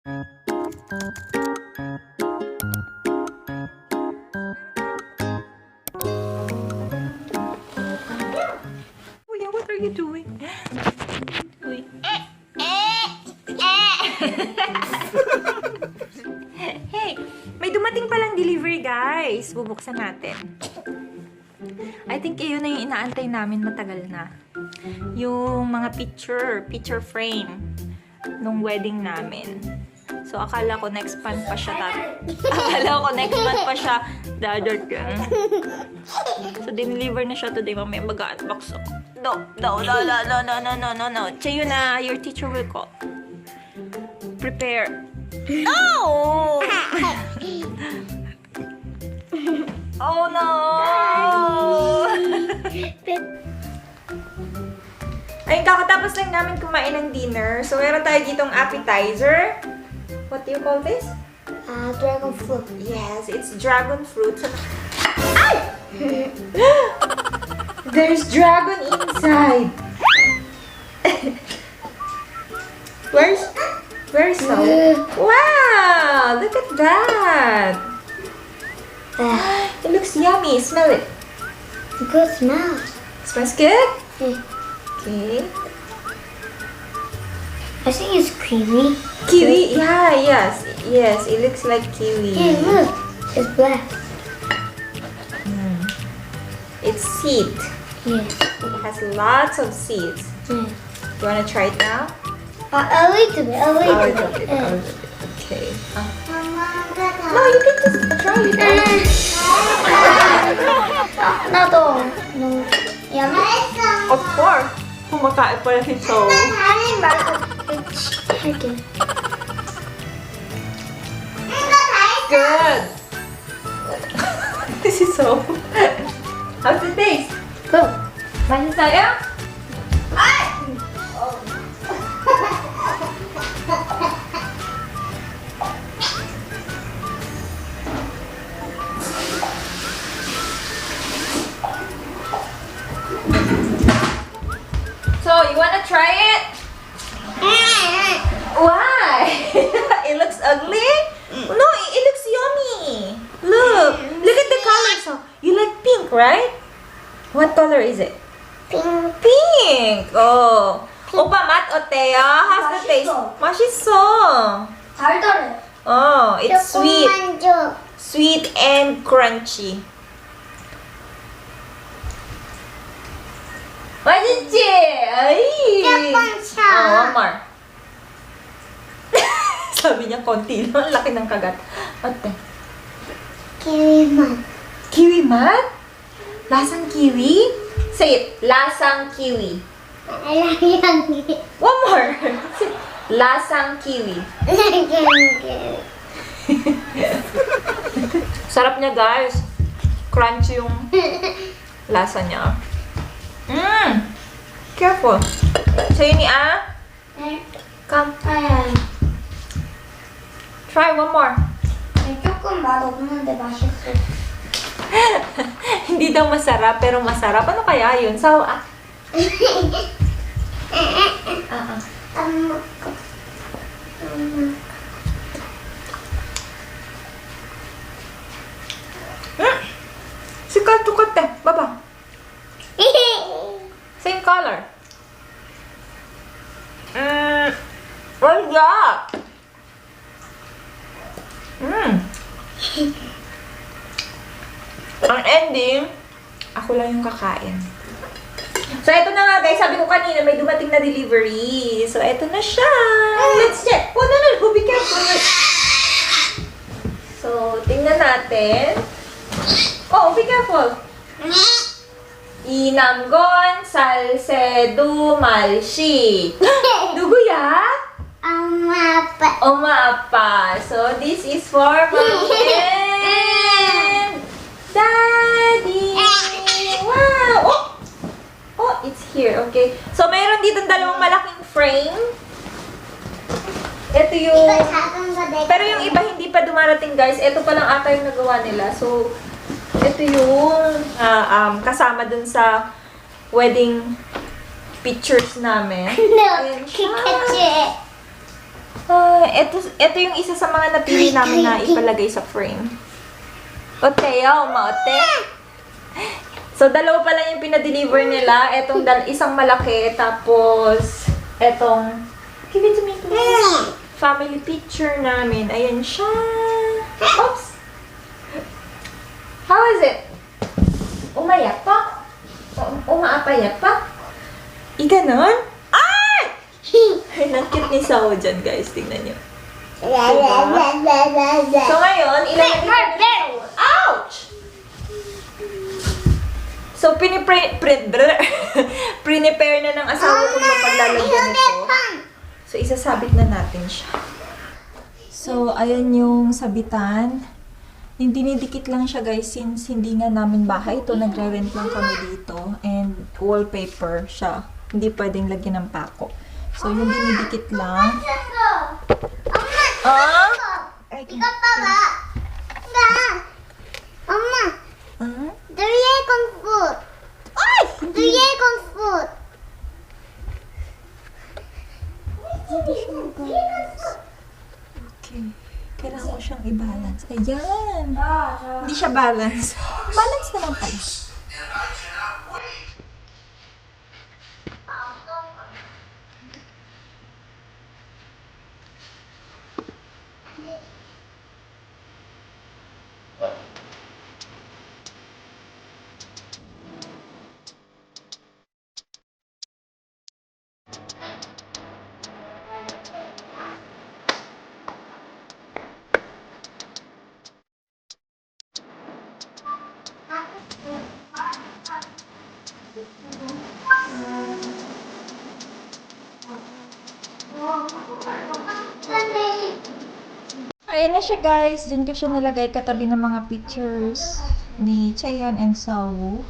Kuya, what are you doing? Uy. Hey, may dumating palang delivery, guys. Bubuksan natin. I think yun na yung inaantay namin matagal na. Yung mga picture frame nung wedding namin. So, akala ko next month pa siya dadating. So, dineliver na siya today. Mamaya mag-unbox ako. No. Chayo na, your teacher will call. Prepare. Oh! Oh no! Ay, kakatapos lang namin kumain ng dinner. So, meron tayo ditong appetizer. What do you call this? Dragon fruit. Yes, it's dragon fruit. Ay! There's dragon inside. Where's some? Wow! Look at that! It looks yummy. Smell it. Good smell. Smells good? Yeah. Okay. I think it's creamy. Kiwi? Yeah, yes. It looks like kiwi. Hey, look. It's black. It's seed. Yeah. It has lots of seeds. Yeah. You wanna try it now? A little bit. A little bit. Okay. No, you can just try it. 나도. No. Yummy. Of course. Kumakain pala ito. 하지 말고 할게. Good. This is so. How's it taste? Go. 맛있어요? So, you wanna try it? Why? It looks ugly? No, it looks yummy. Look at the color. So, you like pink, right? What color is it? Pink. Pink. Oh. 오빠 맛 어때요? How's the taste? 맛있어. 달달해. Oh, it's sweet. 조금만 줘. Sweet and crunchy. 맛있지? Ay! 조금 차. One more. Sabi niya, konti lang. Ang laki ng kagat. Ate. 키위만. Kiwi mat? Lasang kiwi? Say it. Lasang kiwi. 알랑이. One more. Lasang kiwi. Sarap niya, guys. Crunchy yung lasa niya. Careful. Sa'yo ni Come. 아야. Try one more. 조금 맛 없는데 맛있어. Hindi daw masarap, pero masarap. Ano kaya yun? So, 안 먹고. Sikal 똑같아. Baba. Same color. What's that? Ang ending, ako lang yung kakain. So, eto na nga guys. Sabi ko kanina, may dumating na delivery. So, eto na siya. Let's check. Oh, no. Be careful. So, tingnan natin. Oh, be careful. 이남건 살세도 말씨. 누구야? 엄마 아빠. 엄마 아빠. So, this is for mommy and daddy. Wow! Oh, it's here. Okay. So, mayroon dito dalawang malaking frame. Ito yung... 이거 작은 거 내가. Pero yung iba hindi pa dumarating, guys. Ito pa lang ata yung nagawa nila. So, ito yung kasama dun sa wedding pictures namin. No, Ayan siya. Pikachu. Ito yung isa sa mga napili namin na ipalagay sa frame. Oteo, maote. So, dalawa pala yung pinadeliver nila. Etong isang malaki, tapos etong, give it to me please. Family picture namin. Ayan siya. Oops! How is it? Umayak pa? Umaapayat pa? Iganon? Ay! Ay, ang cute ni Sao dyan, guys. Tingnan nyo. So, ngayon, ilalagay ko na siya. Ouch! So, prepare na ng asawa ko yung paglalagyan nito. So, isasabit na natin siya. So, ayan yung sabitan. Dinidikit lang siya, guys, since hindi nga namin bahay ito. Nagre-rent lang kami dito. And wallpaper siya. Hindi pwedeng lagyan ng pako. So, yung dinidikit lang. Ah? Ikaw pa ba? Oma, dragon fruit. Ay! Dragon fruit. Okay. Kailangan ko siyang i-balance. Ayan! Hindi siya balance. Balance naman pala. Ayan na siya, guys. Diyan ko siya nalagay katabi ng mga pictures ni Chaeyeon and Sao.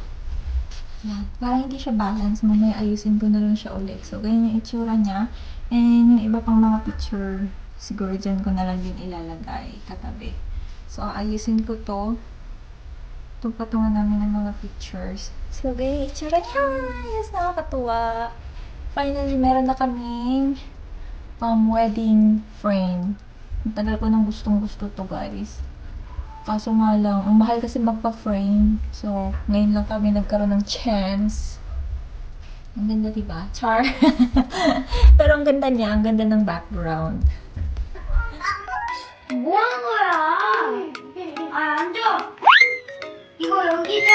Yan. Parang hindi siya balance. Mamaya ayusin ko na lang siya ulit. So, ganyan yung itsura niya. And yung iba pang mga picture, siguro dyan ko na lang din ilalagay katabi. So, ayusin ko to. Itong patungan namin ng mga pictures. So, ganyan yung itsura niya. Yes, nakakatuwa. Finally, meron na kaming wedding frame. Ang tagal ko nang gustong-gusto to, guys. Kaso nga lang, ang mahal kasi magpa-frame. So, ngayon lang kami nagkaroon ng chance. Ang ganda, diba? Char! Pero ang ganda niya, ang ganda ng background. 뭐 하는 거야? 아, 앉아. 이거 여기다.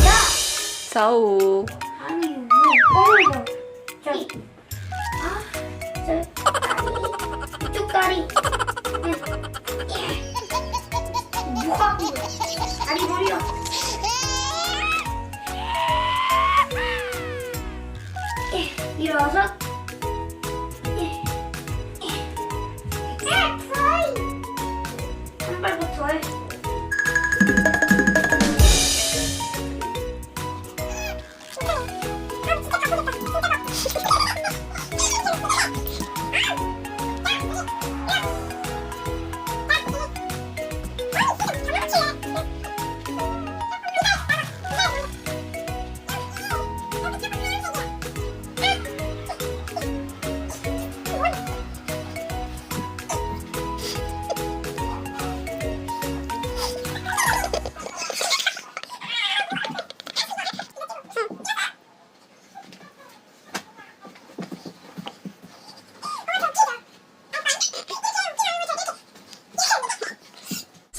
야, So, 아니, 뭐 뻥이다. 자, 아, 이쪽 다리. 뭐 하는 거야? 다리 벌려. 일어서. 한 발부터 해.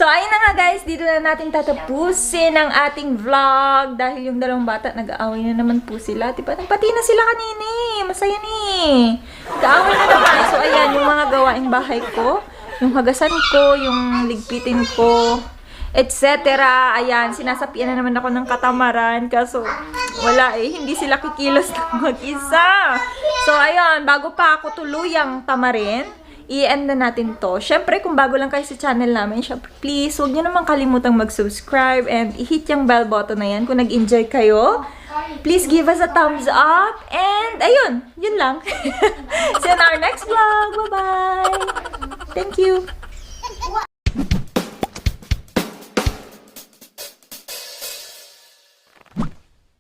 So, ayun na nga, guys. Dito na natin tatapusin ang ating vlog. Dahil yung dalawang bata, nag-aaway na naman po sila. Diba? Nagpati na sila kanina. Masaya ni. Nag-aaway na naman. So, ayan, yung mga gawaing bahay ko. Yung hagasan ko, yung ligpitin ko, etc. Ayan, sinasapian na naman ako ng katamaran. Kaso, wala eh. Hindi sila kikilos na mag-isa. So, ayun, bago pa ako tuluyang tamarin, i-end na natin to. Syempre, kung bago lang kayo sa channel namin, syempre, please, huwag nyo naman kalimutang mag-subscribe and i-hit yung bell button na yan kung nag-enjoy kayo. Please give us a thumbs up. And, ayun, yun lang. See you in our next vlog. Bye-bye. Thank you.